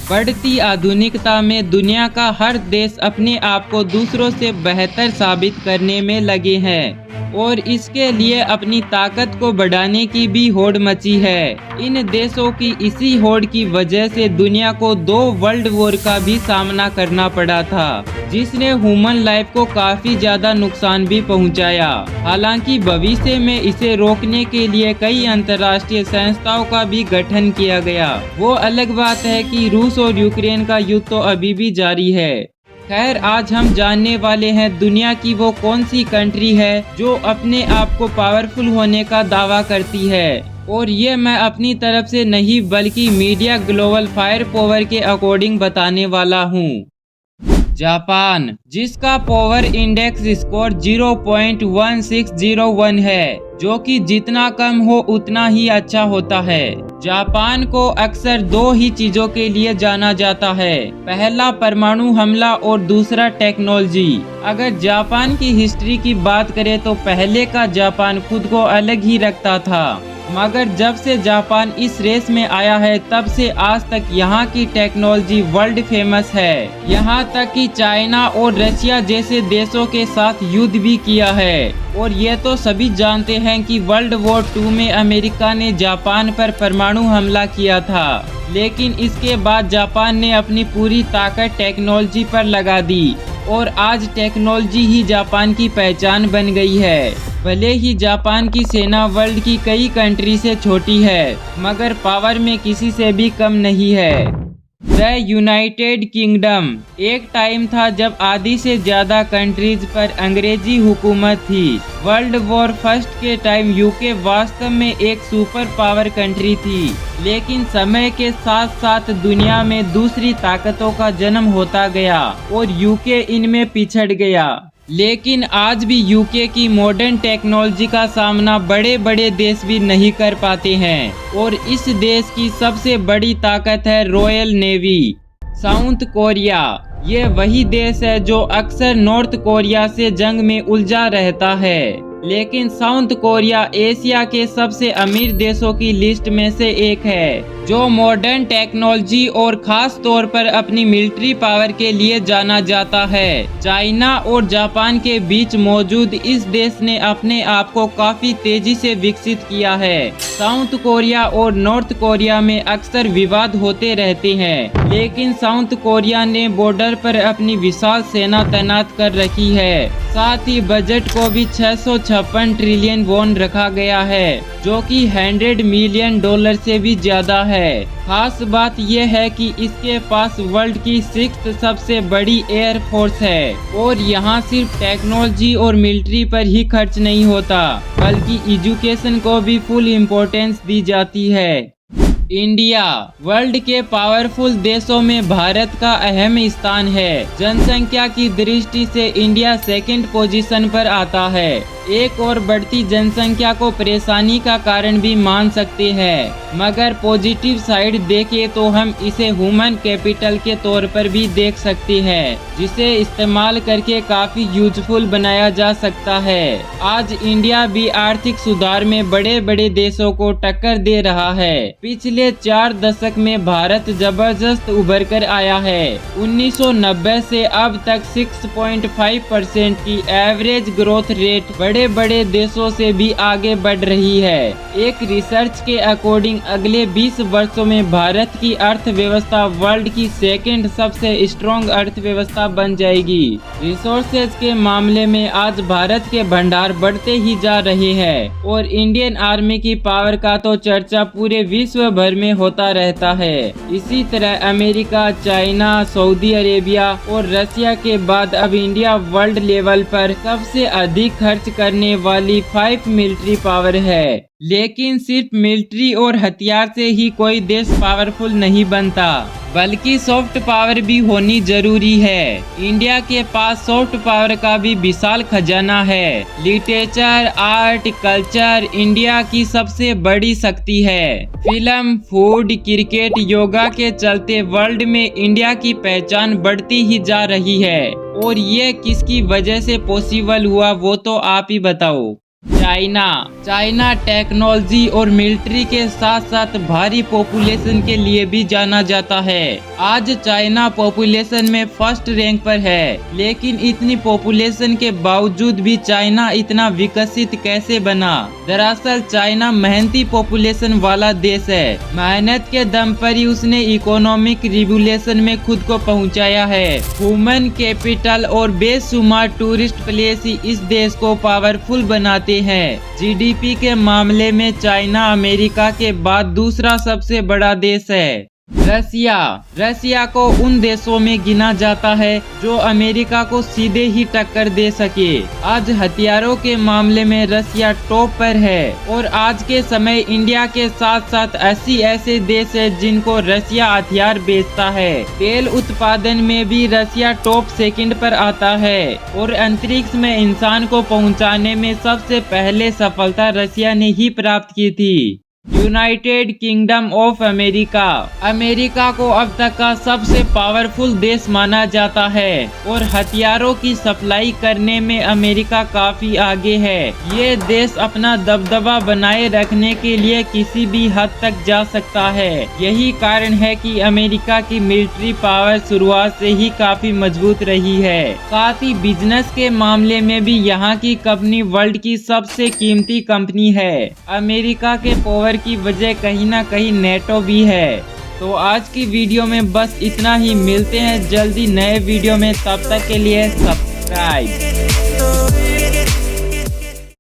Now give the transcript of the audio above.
बढ़ती आधुनिकता में दुनिया का हर देश अपने आप को दूसरों से बेहतर साबित करने में लगे हैं और इसके लिए अपनी ताकत को बढ़ाने की भी होड़ मची है। इन देशों की इसी होड़ की वजह से दुनिया को 2 वर्ल्ड वॉर का भी सामना करना पड़ा था, जिसने ह्यूमन लाइफ को काफी ज्यादा नुकसान भी पहुंचाया। हालांकि भविष्य में इसे रोकने के लिए कई अंतर्राष्ट्रीय संस्थाओं का भी गठन किया गया। वो अलग बात है कि रूस और यूक्रेन का युद्ध तो अभी भी जारी है। खैर, आज हम जानने वाले हैं दुनिया की वो कौन सी कंट्री है जो अपने आप को पावरफुल होने का दावा करती है, और ये मैं अपनी तरफ से नहीं बल्कि मीडिया ग्लोबल फायर पावर के अकॉर्डिंग बताने वाला हूँ। जापान, जिसका पावर इंडेक्स स्कोर 0.1601 है, जो कि जितना कम हो उतना ही अच्छा होता है। जापान को अक्सर 2 ही चीजों के लिए जाना जाता है, पहला परमाणु हमला और दूसरा टेक्नोलॉजी। अगर जापान की हिस्ट्री की बात करें तो पहले का जापान खुद को अलग ही रखता था, मगर जब से जापान इस रेस में आया है तब से आज तक यहाँ की टेक्नोलॉजी वर्ल्ड फेमस है। यहाँ तक कि चाइना और रशिया जैसे देशों के साथ युद्ध भी किया है। और ये तो सभी जानते हैं कि वर्ल्ड वॉर 2 में अमेरिका ने जापान पर परमाणु हमला किया था, लेकिन इसके बाद जापान ने अपनी पूरी ताकत टेक्नोलॉजी पर लगा दी और आज टेक्नोलॉजी ही जापान की पहचान बन गई है। भले ही जापान की सेना वर्ल्ड की कई कंट्री से छोटी है, मगर पावर में किसी से भी कम नहीं है। द यूनाइटेड किंगडम, एक टाइम था जब आधी से ज्यादा कंट्रीज पर अंग्रेजी हुकूमत थी। वर्ल्ड वॉर फर्स्ट के टाइम यूके वास्तव में एक सुपर पावर कंट्री थी, लेकिन समय के साथ साथ दुनिया में दूसरी ताकतों का जन्म होता गया और यूके इनमें पिछड़ गया। लेकिन आज भी यूके की मॉडर्न टेक्नोलॉजी का सामना बड़े बड़े देश भी नहीं कर पाते हैं, और इस देश की सबसे बड़ी ताकत है रॉयल नेवी। साउथ कोरिया, ये वही देश है जो अक्सर नॉर्थ कोरिया से जंग में उलझा रहता है, लेकिन साउथ कोरिया एशिया के सबसे अमीर देशों की लिस्ट में से एक है, जो मॉडर्न टेक्नोलॉजी और खास तौर पर अपनी मिलिट्री पावर के लिए जाना जाता है। चाइना और जापान के बीच मौजूद इस देश ने अपने आप को काफी तेजी से विकसित किया है। साउथ कोरिया और नॉर्थ कोरिया में अक्सर विवाद होते रहते हैं, लेकिन साउथ कोरिया ने बॉर्डर पर अपनी विशाल सेना तैनात कर रखी है। साथ ही बजट को भी 656 ट्रिलियन वॉन रखा गया है, जो कि $100 मिलियन से भी ज्यादा है। खास बात यह है कि इसके पास वर्ल्ड की 6th सबसे बड़ी एयर फोर्स है, और यहाँ सिर्फ टेक्नोलॉजी और मिलिट्री पर ही खर्च नहीं होता, बल्कि एजुकेशन को भी फुल इम्पोर्टेंस दी जाती है। इंडिया, वर्ल्ड के पावरफुल देशों में भारत का अहम स्थान है। जनसंख्या की दृष्टि से इंडिया 2nd पोजीशन पर आता है। एक और बढ़ती जनसंख्या को परेशानी का कारण भी मान सकते हैं, मगर पॉजिटिव साइड देखें तो हम इसे ह्यूमन कैपिटल के तौर पर भी देख सकते हैं, जिसे इस्तेमाल करके काफी यूजफुल बनाया जा सकता है। आज इंडिया भी आर्थिक सुधार में बड़े बड़े देशों को टक्कर दे रहा है। पिछले 4 दशक में भारत जबरदस्त उभर कर आया है। 1990 से अब तक 6.5% की एवरेज ग्रोथ रेट बड़े बड़े देशों से भी आगे बढ़ रही है। एक रिसर्च के अकॉर्डिंग अगले 20 वर्षों में भारत की अर्थव्यवस्था वर्ल्ड की 2nd सबसे स्ट्रॉन्ग अर्थव्यवस्था बन जाएगी। रिसोर्सेज के मामले में आज भारत के भंडार बढ़ते ही जा रहे हैं, और इंडियन आर्मी की पावर का तो चर्चा पूरे विश्व भर में होता रहता है। इसी तरह अमेरिका, चाइना, सऊदी अरेबिया और रशिया के बाद अब इंडिया वर्ल्ड लेवल पर सबसे अधिक खर्च करने वाली 5 मिलिट्री पावर है। लेकिन सिर्फ मिलिट्री और हथियार से ही कोई देश पावरफुल नहीं बनता, बल्कि सॉफ्ट पावर भी होनी जरूरी है। इंडिया के पास सॉफ्ट पावर का भी विशाल खजाना है। लिटरेचर, आर्ट, कल्चर इंडिया की सबसे बड़ी शक्ति है। फिल्म, फूड, क्रिकेट, योगा के चलते वर्ल्ड में इंडिया की पहचान बढ़ती ही जा रही है, और ये किसकी वजह से पॉसिबल हुआ वो तो आप ही बताओ। चाइना चाइना टेक्नोलॉजी और मिलिट्री के साथ साथ भारी पॉपुलेशन के लिए भी जाना जाता है। आज चाइना पॉपुलेशन में फर्स्ट रैंक पर है, लेकिन इतनी पॉपुलेशन के बावजूद भी चाइना इतना विकसित कैसे बना? दरअसल चाइना मेहनती पॉपुलेशन वाला देश है। मेहनत के दम पर ही उसने इकोनॉमिक रिवोल्यूशन में खुद को पहुंचाया है। ह्यूमन कैपिटल और बेशुमार टूरिस्ट प्लेस ही इस देश को पावरफुल बनाते हैं। जीडीपी के मामले में चाइना अमेरिका के बाद दूसरा सबसे बड़ा देश है। रसिया को उन देशों में गिना जाता है जो अमेरिका को सीधे ही टक्कर दे सके। आज हथियारों के मामले में रसिया टॉप पर है और आज के समय इंडिया के साथ साथ 80 ऐसे देश है जिनको रसिया हथियार बेचता है। तेल उत्पादन में भी रसिया टॉप सेकंड पर आता है और अंतरिक्ष में इंसान को पहुंचाने में सबसे पहले सफलता रसिया ने ही प्राप्त की थी। यूनाइटेड किंगडम ऑफ अमेरिका को अब तक का सबसे पावरफुल देश माना जाता है और हथियारों की सप्लाई करने में अमेरिका काफी आगे है। ये देश अपना दबदबा बनाए रखने के लिए किसी भी हद तक जा सकता है। यही कारण है कि अमेरिका की मिलिट्री पावर शुरुआत से ही काफी मजबूत रही है। साथ ही बिजनेस के मामले में भी यहाँ की कंपनी वर्ल्ड की सबसे कीमती कंपनी है। अमेरिका के पावर की वजह कहीं ना कहीं नेटो भी है। तो आज की वीडियो में बस इतना ही। मिलते हैं जल्दी नए वीडियो में, तब तक के लिए सब्सक्राइब।